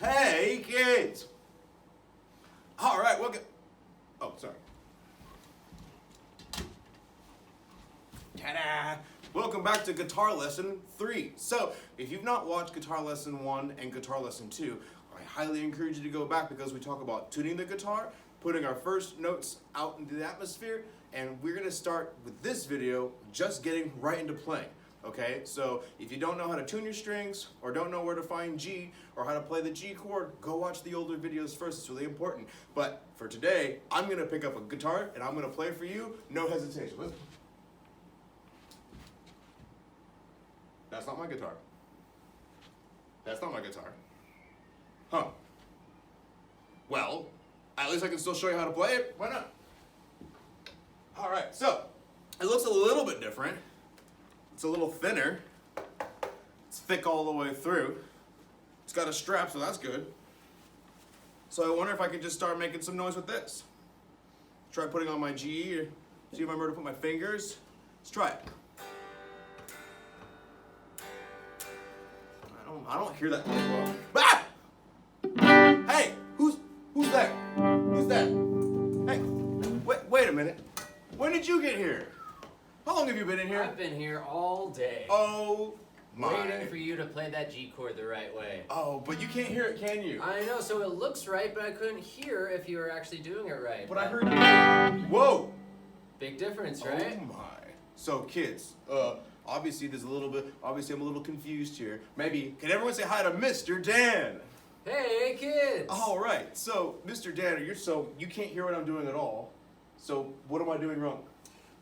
Hey, kids! All right, welcome. Oh, sorry. Ta-da! Welcome back to Guitar Lesson 3. So, if you've not watched Guitar Lesson 1 and Guitar Lesson 2, I highly encourage you to go back because we talk about tuning the guitar, putting our first notes out into the atmosphere, and we're going to start with this video just getting right into playing. Okay, so if you don't know how to tune your strings or don't know where to find G or how to play the G chord, go watch the older videos first. It's really important. But for today, I'm going to pick up a guitar and I'm going to play for you. No hesitation. Listen. That's not my guitar. That's not my guitar. Huh. Well, at least I can still show you how to play it. Why not? All right, so it looks a little bit different. It's a little thinner. It's thick all the way through. It's got a strap, so that's good. So I wonder if I could just start making some noise with this. Try putting on my G, or see if I remember to put my fingers. Let's try it. I don't hear that very well. Ah! Hey, who's there? Who's that? Hey, wait a minute. When did you get here? How long have you been in here? I've been here all day. Oh my. Waiting for you to play that G chord the right way. Oh, but you can't hear it, can you? I know, so it looks right, but I couldn't hear if you were actually doing it right. But I heard you. Whoa! Big difference, right? Oh my. So kids, obviously there's a little bit, obviously I'm a little confused here. Maybe, can everyone say hi to Mr. Dan? Hey, kids! All right, so Mr. Dan, you can't hear what I'm doing at all. So what am I doing wrong?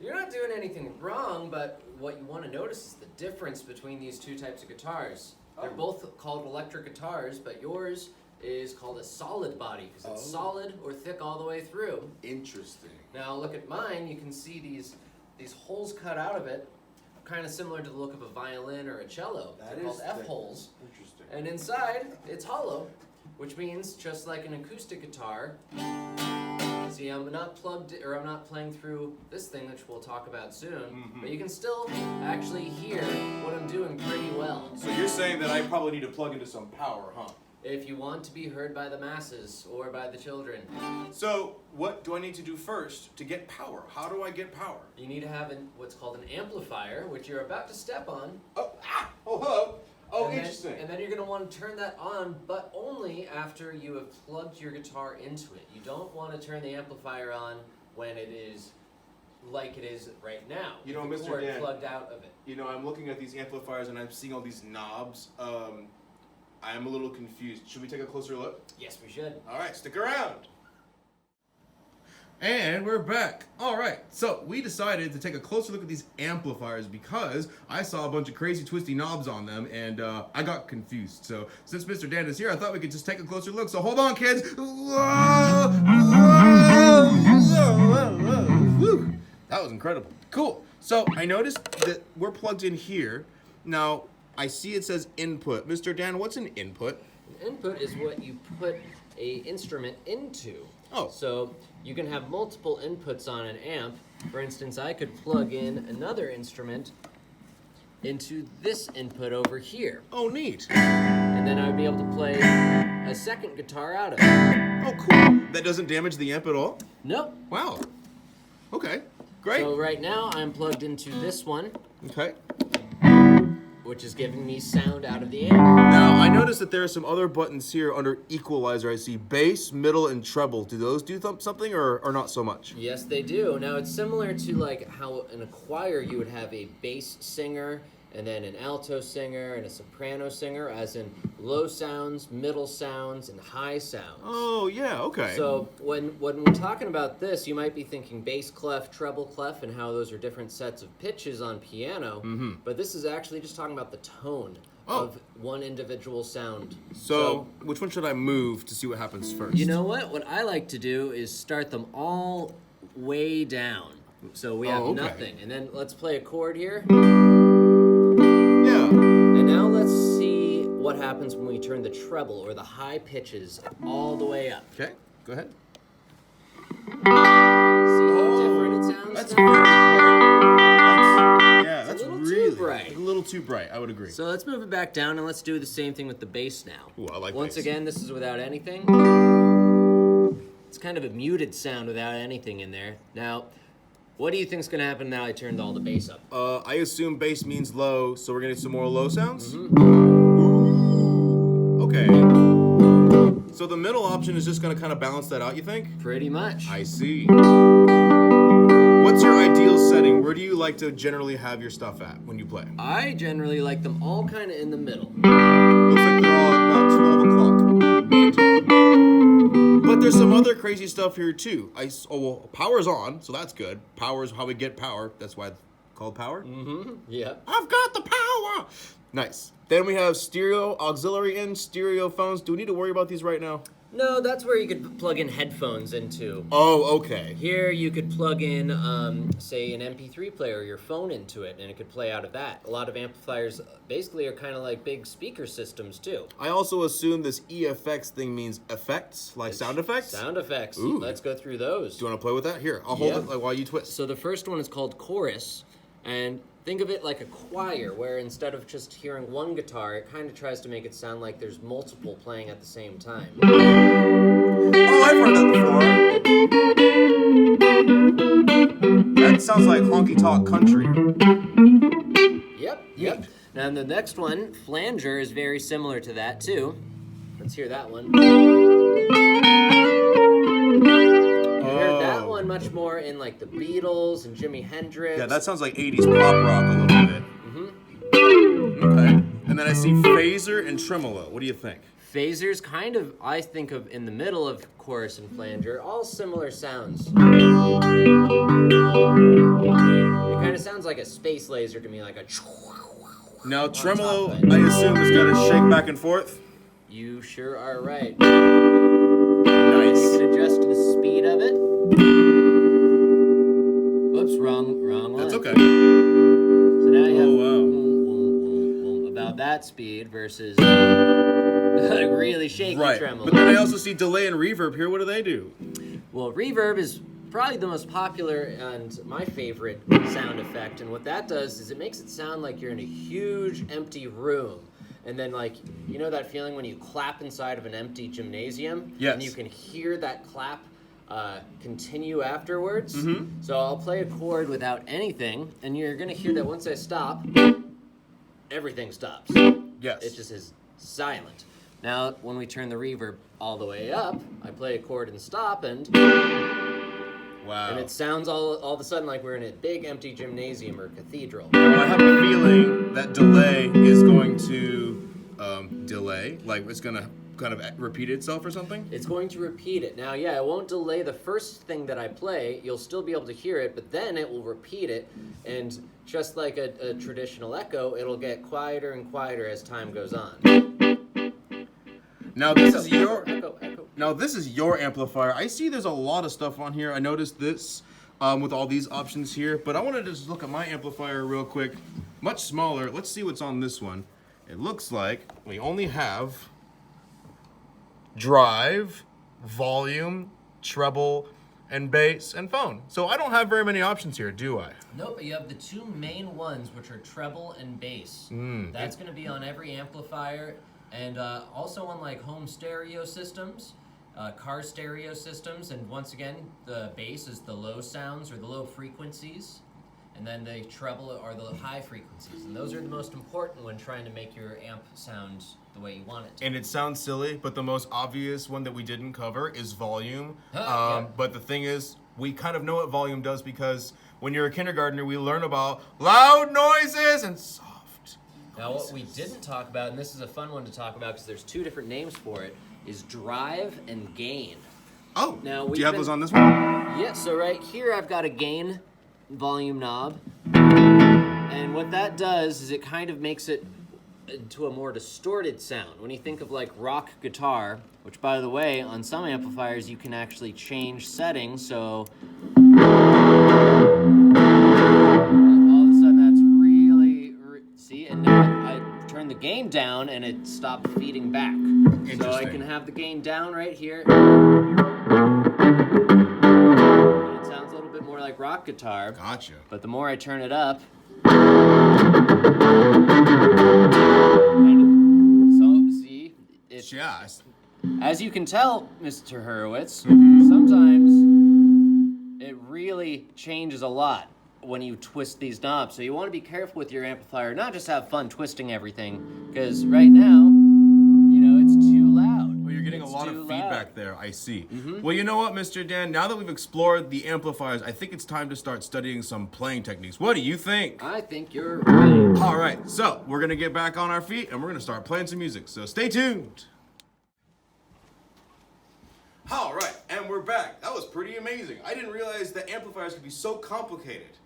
You're not doing anything wrong, but what you want to notice is the difference between these two types of guitars. They're both called electric guitars, but yours is called a solid body because it's solid or thick all the way through. Interesting. Now look at mine, you can see these holes cut out of it, kind of similar to the look of a violin or a cello. They're called F-holes. Interesting. And inside, it's hollow, which means just like an acoustic guitar, see, I'm not playing through this thing, which we'll talk about soon, but you can still actually hear what I'm doing pretty well. So you're saying that I probably need to plug into some power, huh? If you want to be heard by the masses or by the children. So what do I need to do first to get power? How do I get power? You need to have what's called an amplifier, which you're about to step on. Oh, hello. Oh, and interesting. And then you're going to want to turn that on, but only after you have plugged your guitar into it. You don't want to turn the amplifier on when it is like it is right now. You know, the Mr. cord Dan, plugged out of it. You know, I'm looking at these amplifiers and I'm seeing all these knobs. I am a little confused. Should we take a closer look? Yes, we should. All right, stick around. And we're back. All right, so we decided to take a closer look at these amplifiers because I saw a bunch of crazy twisty knobs on them and I got confused. So since Mr. Dan is here, I thought we could just take a closer look. So hold on, kids. Whoa, whoa. That was incredible. Cool. So I noticed that we're plugged in here. Now, I see it says input. Mr. Dan, what's an input? An input is what you put a instrument into. Oh. So you can have multiple inputs on an amp. For instance, I could plug in another instrument into this input over here. Oh, neat. And then I would be able to play a second guitar out of it. Oh, cool. That doesn't damage the amp at all? Nope. Wow. Okay, great. So right now I'm plugged into this one, Okay. which is giving me sound out of the amp. Now, I noticed that there are some other buttons here under equalizer. I see bass, middle, and treble. Do those do something or not so much? Yes, they do. Now it's similar to like how in a choir you would have a bass singer and then an alto singer and a soprano singer, as in low sounds, middle sounds, and high sounds. Oh, yeah, okay. So when we're talking about this, you might be thinking bass clef, treble clef, and how those are different sets of pitches on piano. But this is actually just talking about the tone of one individual sound. So which one should I move to see what happens first? You know what? What I like to do is start them all way down. So we have nothing. And then let's play a chord here. Yeah. And now let's see what happens when we turn the treble or the high pitches all the way up. Okay, go ahead. See how different it sounds? That's now? very bright. That's It's a little really too bright. bright. A little too bright, I would agree. So let's move it back down and let's do the same thing with the bass now. Ooh, I like Once bass. again, this is without anything. It's kind of a muted sound without anything in there. Now, what do you think's gonna happen now I turned all the bass up? I assume bass means low, so we're gonna get some more low sounds? Mm-hmm. Ooh, okay. So the middle option is just gonna kind of balance that out, you think? Pretty much. I see. What's your ideal setting? Where do you like to generally have your stuff at when you play? I generally like them all kind of in the middle. Looks like they're all about 12 o'clock. But there's some other crazy stuff here too. Well, power's on, so that's good. Power's how we get power. That's why it's called power. Mm-hmm. Yeah. I've got the power. Nice. Then we have stereo, auxiliary in, stereo phones. Do we need to worry about these right now? No, that's where you could plug in headphones into. Oh, okay. Here you could plug in, say, an MP3 player or your phone into it, and it could play out of that. A lot of amplifiers basically are kind of like big speaker systems, too. I also assume this EFX thing means effects, like sound effects? Sound effects. Ooh. Let's go through those. Do you want to play with that? Here, I'll hold it while you twist. So the first one is called chorus, and think of it like a choir, where instead of just hearing one guitar, it kind of tries to make it sound like there's multiple playing at the same time. Oh, I've heard that before. That sounds like honky tonk country. Yep. Now the next one, flanger, is very similar to that too. Let's hear that one. You heard that one much more in like the Beatles and Jimi Hendrix. Yeah, that sounds like 80s pop rock a little bit. Mm-hmm. Okay. And then I see phaser and tremolo. What do you think? Phasers kind of, I think of in the middle of chorus and flanger, all similar sounds. It kind of sounds like a space laser to me, like a... Now, on tremolo, top of it. I assume, is going to shake back and forth. You sure are right. Nice. You can adjust the speed of it. Whoops, wrong one. That's okay. So now you have Oh, about that speed versus a really shaky Right. tremolo. But then I also see delay and reverb here. What do they do? Well, reverb is probably the most popular and my favorite sound effect, and what that does is it makes it sound like you're in a huge empty room. And then, like, you know that feeling when you clap inside of an empty gymnasium? Yes. And you can hear that clap continue afterwards? Mm-hmm. So I'll play a chord without anything, and you're going to hear that once I stop, everything stops. Yes. It just is silent. Now, when we turn the reverb all the way up, I play a chord and stop, and Wow. it sounds all of a sudden like we're in a big empty gymnasium or cathedral. Now, I have a feeling that delay is going to delay, like it's going to kind of repeat itself or something. It's going to repeat it. Now, yeah, it won't delay the first thing that I play. You'll still be able to hear it, but then it will repeat it. And just like a traditional echo, it'll get quieter and quieter as time goes on. Now this is your Echo. Now this is your amplifier. I see there's a lot of stuff on here. I noticed this with all these options here, but I want to just look at my amplifier real quick. Much smaller. Let's see what's on this one. It looks like we only have drive, volume, treble, and bass and phone. So I don't have very many options here, do I? Nope, but you have the two main ones, which are treble and bass. That's going to be on every amplifier, and also on like home stereo systems, car stereo systems, and once again, the bass is the low sounds or the low frequencies, and then the treble are the high frequencies, and those are the most important when trying to make your amp sound the way you want it to. And it sounds silly, but the most obvious one that we didn't cover is volume. Yeah. But the thing is, we kind of know what volume does because when you're a kindergartner, we learn about loud noises and soft Now, what we didn't talk about, and this is a fun one to talk about because there's two different names for it, is drive and gain. Oh, Now, do we've you have been- those on this one? Yeah, so right here I've got a gain volume knob. And what that does is it kind of makes it into a more distorted sound. When you think of like rock guitar, which by the way, on some amplifiers you can actually change settings, so all of a sudden that's really, see, and now I turn the gain down and it stopped feeding back. So I can have the gain down right here. And it sounds a little bit more like rock guitar. Gotcha. But the more I turn it up, So, see, it's Just. as you can tell, Mr. Hurwitz, sometimes it really changes a lot when you twist these knobs. So you want to be careful with your amplifier, not just have fun twisting everything, because right now, it's too loud. Well, you're getting a lot of feedback there, I see. Well, you know what, Mr. Dan? Now that we've explored the amplifiers, I think it's time to start studying some playing techniques. What do you think? I think you're right. All right, so we're going to get back on our feet and we're going to start playing some music. So stay tuned. All right, and we're back. That was pretty amazing. I didn't realize that amplifiers could be so complicated.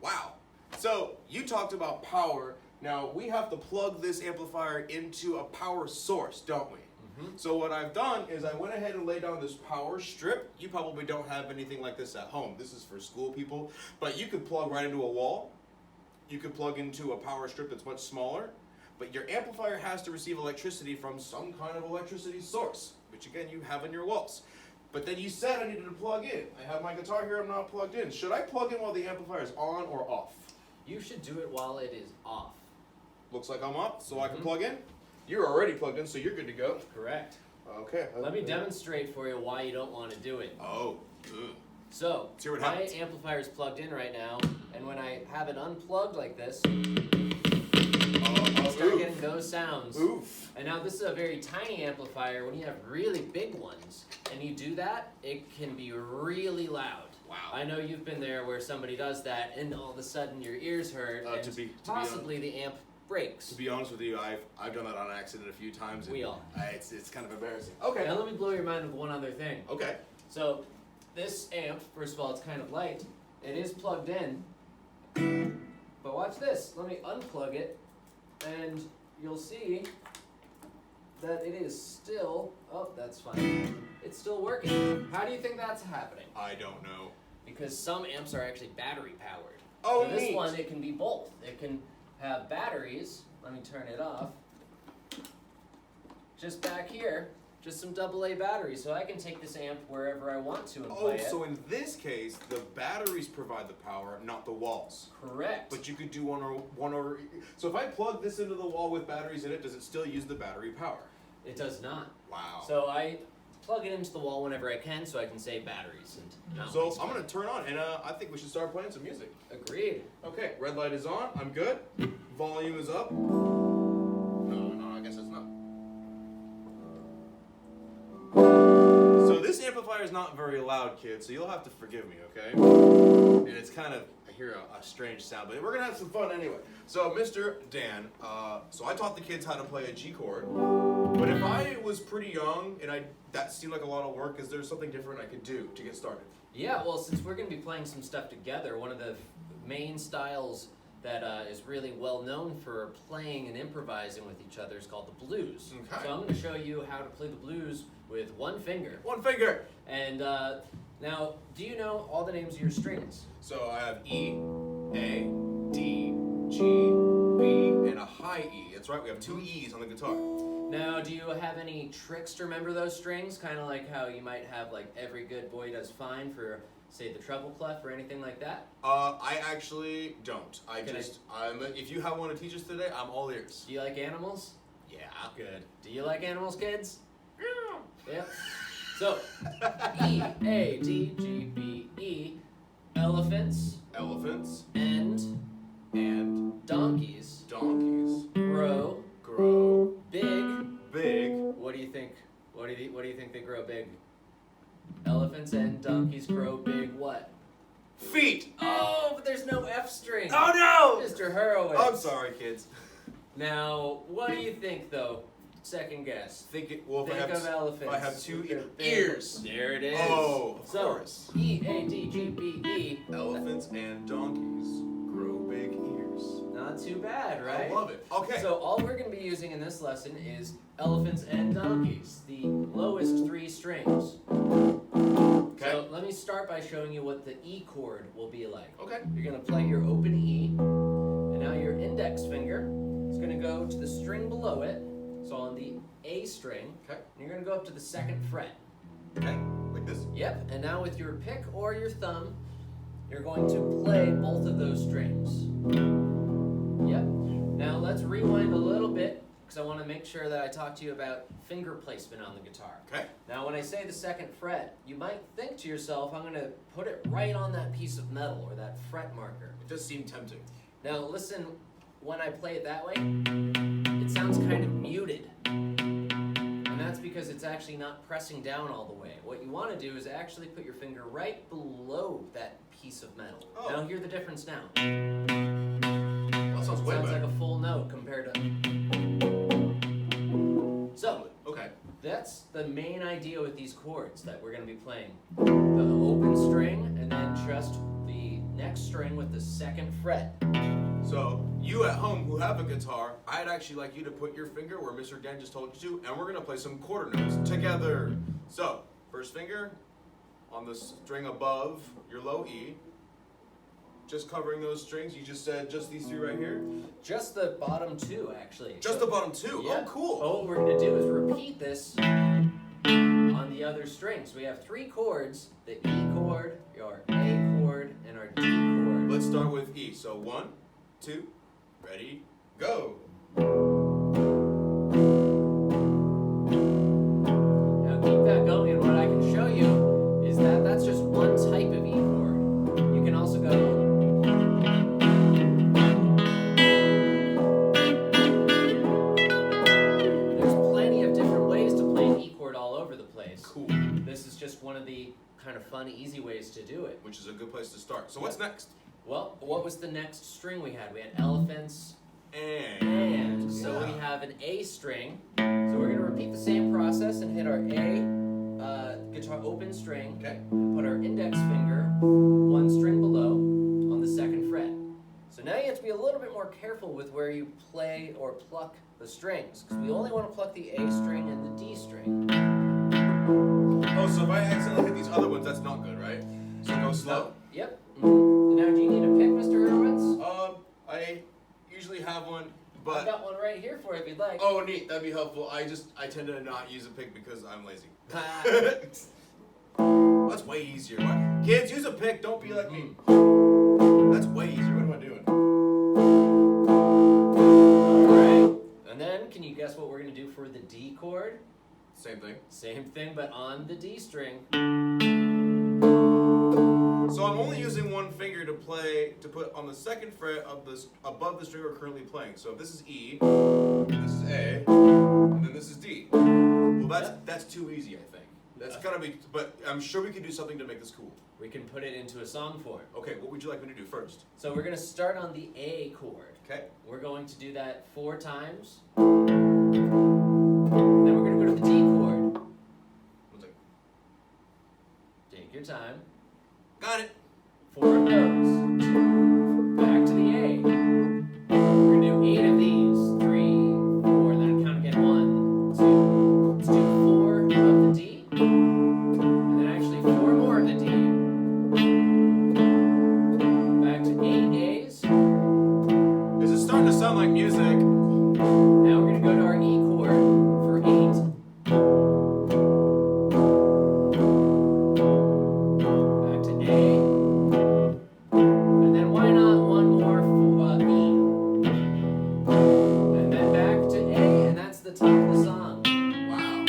Wow. So you talked about power. Now we have to plug this amplifier into a power source, don't we? So what I've done is I went ahead and laid down this power strip. You probably don't have anything like this at home. This is for school people, but you could plug right into a wall. You could plug into a power strip that's much smaller, but your amplifier has to receive electricity from some kind of electricity source, which again you have on your walls. But then you said I needed to plug in. I have my guitar here, I'm not plugged in. Should I plug in while the amplifier is on or off? You should do it while it is off. Looks like I'm up, so I can plug in? You're already plugged in, so you're good to go. Correct. Okay. Let me demonstrate for you why you don't want to do it. Oh. So, See what my happens. amplifier is plugged in right now, and when I have it unplugged like this, I start getting those sounds. Oof. And now this is a very tiny amplifier. When you have really big ones, and you do that, it can be really loud. Wow. I know you've been there where somebody does that, and all of a sudden your ears hurt, and possibly the amp breaks. To be honest with you, I've done that on accident a few times. And We all. It's kind of embarrassing. Okay. Now let me blow your mind with one other thing. Okay. So, this amp, first of all, it's kind of light. It is plugged in. But watch this. Let me unplug it, and you'll see that it is still, oh, that's fine. It's still working. How do you think that's happening? I don't know. Because some amps are actually battery powered. Oh, so this neat. one, it can be both. It can have batteries. Let me turn it off. Just back here, just some AA batteries, so I can take this amp wherever I want to and play it. So in this case, the batteries provide the power, not the walls. Correct. But you could do one or. So if I plug this into the wall with batteries in it, does it still use the battery power? It does not. Wow. So I plug it into the wall whenever I can, so I can save batteries and not So waste I'm money. gonna turn on, and I think we should start playing some music. Agreed. Okay, red light is on. I'm good. Volume is up. No, I guess it's not. So this amplifier is not very loud, kids. So you'll have to forgive me, okay? And it's kind of, I hear a strange sound, but we're gonna have some fun anyway. So Mr. Dan, so I taught the kids how to play a G chord. But if I was pretty young and that seemed like a lot of work, is there something different I could do to get started? Yeah, well, since we're going to be playing some stuff together, one of the main styles that is really well known for playing and improvising with each other is called the blues. Okay. So I'm going to show you how to play the blues with one finger. One finger. And now, do you know all the names of your strings? So I have E, A, D, G, B, and a high E. That's right, we have two E's on the guitar. Now, do you have any tricks to remember those strings? Kind of like how you might have like every good boy does fine for, say, the treble clef or anything like that? I actually don't. If you have one to teach us today, I'm all ears. Do you like animals? Yeah. Good. Do you like animals, kids? Yep. So, E, A, D, G, B, E, elephants, Elephants and and donkeys grow big. big. What do you think? What do you think they grow big? Elephants and donkeys grow big what? Feet. Oh, but there's no F string. Oh no! Mr. Hurwitz. I'm sorry, kids. Now, what do you think though? Second guess. Think of elephants. If I have two They're big. ears. There it is. Oh, of So, course. E, A, D, G, B, E. Elephants and donkeys grow big ears. Not too bad, right? I love it. Okay. So all we're going to be using in this lesson is elephants and donkeys, the lowest three strings. Okay. So let me start by showing you what the E chord will be like. Okay. You're going to play your open E, and now your index finger is going to go to the string below it, so on the A string. Okay. And you're going to go up to the second fret. Okay. Like this. Yep, and now with your pick or your thumb, you're going to play both of those strings. Now let's rewind a little bit because I want to make sure that I talk to you about finger placement on the guitar. Okay. Now when I say the second fret, you might think to yourself, I'm going to put it right on that piece of metal or that fret marker. It does seem tempting. Now listen, when I play it that way, it sounds kind of muted. And that's because it's actually not pressing down all the way. What you want to do is actually put your finger right below that piece of metal. Oh. Now hear the difference now. That sounds way Sounds better. like a full note compared to... So, Okay. that's the main idea with these chords that we're going to be playing. The open string and then just the next string with the second fret. So, you at home who have a guitar, I'd actually like you to put your finger where Mr. Dan just told you to, and we're going to play some quarter notes together. So, first finger on the string above your low E. Just covering those strings. You just said just these three right here? Just the bottom two, actually. Just the bottom two? Yeah. Oh, cool. But what we're going to do is repeat this on the other strings. We have three chords, the E chord, our A chord, and our D chord. Let's start with E. So, 1, 2, ready, go. Now keep that going, and what I can show you is that that's just one type of E chord. You can also go... There's plenty of different ways to play an E chord all over the place. Cool. This is just one of the kind of fun, easy ways to do it. Which is a good place to start. So, what's next? Well, what was the next string we had? We had elephants, And. so Yeah. we have an A string. So we're going to repeat the same process and hit our A guitar open string. Okay. And put our index finger one string below on the second fret. So now you have to be a little bit more careful with where you play or pluck the strings, because we only want to pluck the A string and the D string. Oh, so if I accidentally hit these other ones, that's not good, right? So go slow. Yep. Now, do you need a pick, Mr. Hurwitz? I usually have one, I've but got one right here for you if you'd like. oh, neat, that'd be helpful. I tend to not use a pick because I'm lazy. That's way easier. What? Kids, use a pick. Don't be like me. That's way easier. What am I doing? Alright. And then, can you guess what we're going to do for the D chord? Same thing. Same thing, but on the D string. So I'm only using one finger to put on the second fret of this above the string we're currently playing. So if this is E, this is A, and then this is D. Well, that's too easy, I think. That's gotta be. But I'm sure we can do something to make this cool. We can put it into a song form. Okay, what would you like me to do first? So we're going to start on the A chord. Okay. We're going to do that 4 times. Then we're going to go to the D chord. 1 second. Take your time. Got it. 4 of those. Back to the A. We're going to do 8 of these. 3, 4. Then count again. 1, 2. Let's do 4 of the D. And then actually 4 more of the D. Back to 8 A's. This is starting to sound like music. Now we're going to go to our E chord for 8. Back to A. And then why not one more for E? And then back to A, and that's the top of the song. Wow.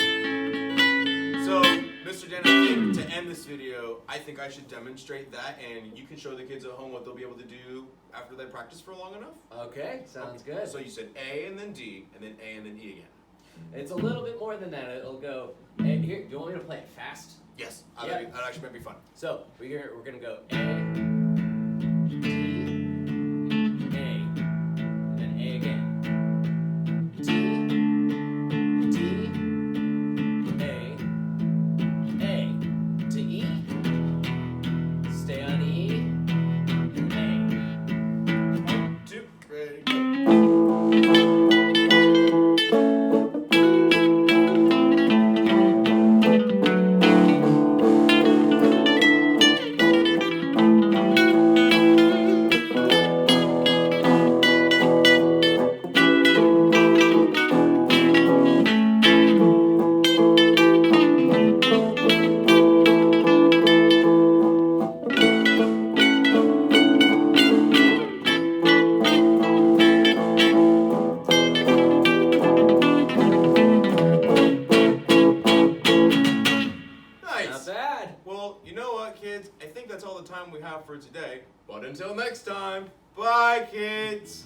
So, Mr. Dan, I think to end this video, I think I should demonstrate that, and you can show the kids at home what they'll be able to do after they practice for long enough. Okay, sounds good. So you said A and then D, and then A and then E again. It's a little bit more than that. It'll go. And here, do you want me to play it fast? Yes, Yeah. that actually might be fun. So we're gonna go A, D, A, and then A again. D, A to E. Stay on E, and A. 1, 2, ready, go. bad. Well, you know what, kids? I think that's all the time we have for today. But until next time, bye, kids!